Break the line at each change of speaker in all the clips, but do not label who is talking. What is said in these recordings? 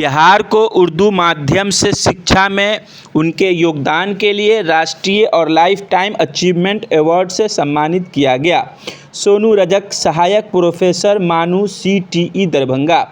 बिहार को उर्दू माध्यम से शिक्षा में उनके योगदान के लिए राष्ट्रीय और लाइफ टाइम अचीवमेंट अवार्ड से सम्मानित किया गया। सोनू रजक, सहायक प्रोफेसर, मानू, CTE दरभंगा।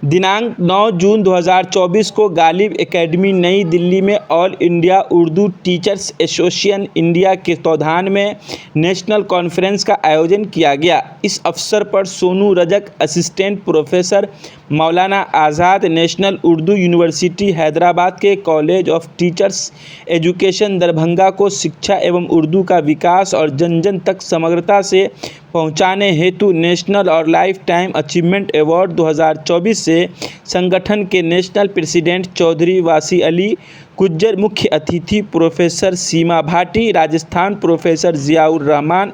दिनांक 9 जून 2024 को गालिब एकेडमी नई दिल्ली में all India Urdu teachers association India के तत्वावधान में नेशनल कॉन्फ्रेंस का आयोजन किया गया। इस अवसर पर सोनू रजक, असिस्टेंट प्रोफेसर, मौलाना आज़ाद नेशनल उर्दू यूनिवर्सिटी हैदराबाद के college of teachers education Darbhanga को शिक्षा एवं उर्दू का विकास और जन जन तक समग्रता से पहुंचाने हेतु नेशनल और लाइफ टाइम अचीवमेंट अवार्ड 2024 से संगठन के नेशनल प्रेसिडेंट चौधरी वासी अली गुज्जर, मुख्य अतिथि प्रोफेसर सीमा भाटी, राजस्थान प्रोफेसर जियाउर रहमान,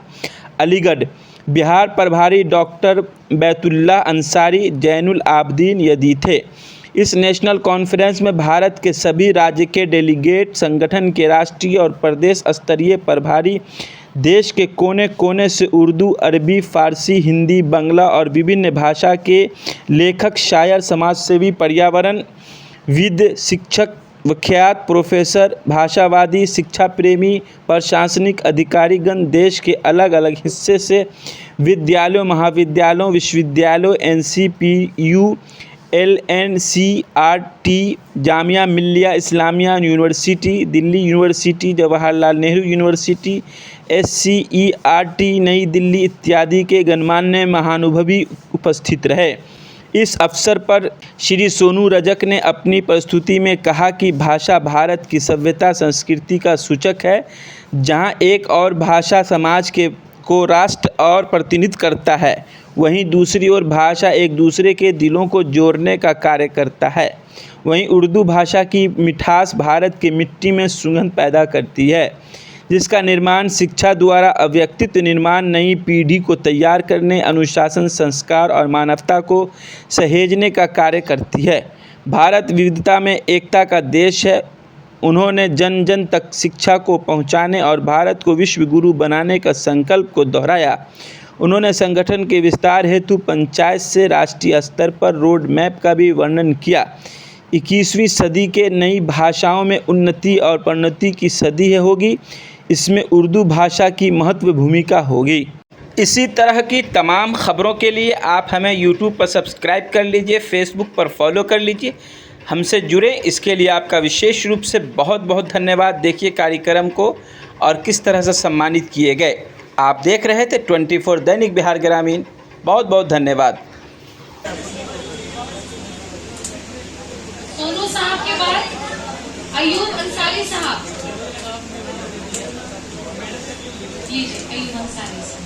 अलीगढ़ बिहार प्रभारी डॉक्टर बैतुल्लाह अंसारी, जैनुल आबदीन यदी थे। इस नेशनल कॉन्फ्रेंस में भारत के सभी राज्य के डेलीगेट, संगठन के राष्ट्रीय और प्रदेश स्तरीय प्रभारी, देश के कोने कोने से उर्दू, अरबी, फारसी, हिंदी, बांग्ला और विभिन्न भाषा के लेखक, शायर, समाजसेवी, पर्यावरणविद, शिक्षक, विख्यात प्रोफेसर, भाषावादी, शिक्षा प्रेमी, प्रशासनिक अधिकारीगण देश के अलग अलग हिस्से से विद्यालयों, महाविद्यालयों, विश्वविद्यालयों, NCPU, LNCRT, Jamia Millia Islamia university, Delhi university, Jawaharlal Nehru university, SCERT नई दिल्ली इत्यादि के गणमान्य महानुभवी उपस्थित रहे। इस अवसर पर श्री सोनू रजक ने अपनी प्रस्तुति में कहा कि भाषा भारत की सभ्यता संस्कृति का सूचक है। जहां एक और भाषा समाज को राष्ट्र और प्रतिनिधित्व करता है, वहीं दूसरी ओर भाषा एक दूसरे के दिलों को जोड़ने का कार्य करता है। वहीं उर्दू भाषा की मिठास भारत की मिट्टी में सुगंध पैदा करती है, जिसका निर्माण शिक्षा द्वारा अव्यक्तित्व निर्माण, नई पीढ़ी को तैयार करने, अनुशासन, संस्कार और मानवता को सहेजने का कार्य करती है। भारत विविधता में एकता का देश है। उन्होंने जन जन तक शिक्षा को पहुंचाने और भारत को विश्व गुरु बनाने का संकल्प को दोहराया। उन्होंने संगठन के विस्तार हेतु पंचायत से राष्ट्रीय स्तर पर रोड मैप का भी वर्णन किया। 21वीं सदी के नई भाषाओं में उन्नति और प्रोन्नति की सदी होगी। इसमें उर्दू भाषा की महत्व भूमिका होगी। इसी तरह की तमाम खबरों के लिए आप हमें YouTube पर सब्सक्राइब कर लीजिए, Facebook पर फॉलो कर लीजिए, हमसे जुड़े। इसके लिए आपका विशेष रूप से बहुत बहुत धन्यवाद। देखिए कार्यक्रम को और किस तरह से सम्मानित किए गए। आप देख रहे थे 24 दैनिक बिहार ग्रामीण। बहुत बहुत धन्यवाद।
सोनू साहब के बाद अयूब अंसारी साहब। अयूब अंसारी साहब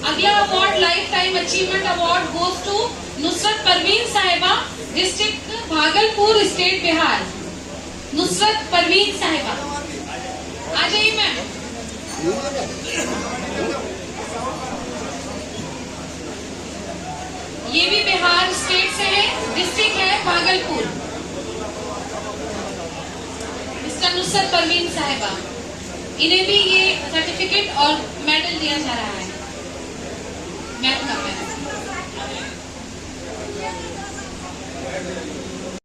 अगला award lifetime achievement award goes to Nusrat Parveen साहिबा, डिस्ट्रिक्ट भागलपुर, स्टेट बिहार। नुसरत परवीन साहिबा आ जाइए मैम। ये भी बिहार स्टेट से है, डिस्ट्रिक्ट है भागलपुर। मिस्टर नुसरत परवीन साहिबा, इन्हें भी ये सर्टिफिकेट और मेडल दिया जा रहा है। मैम का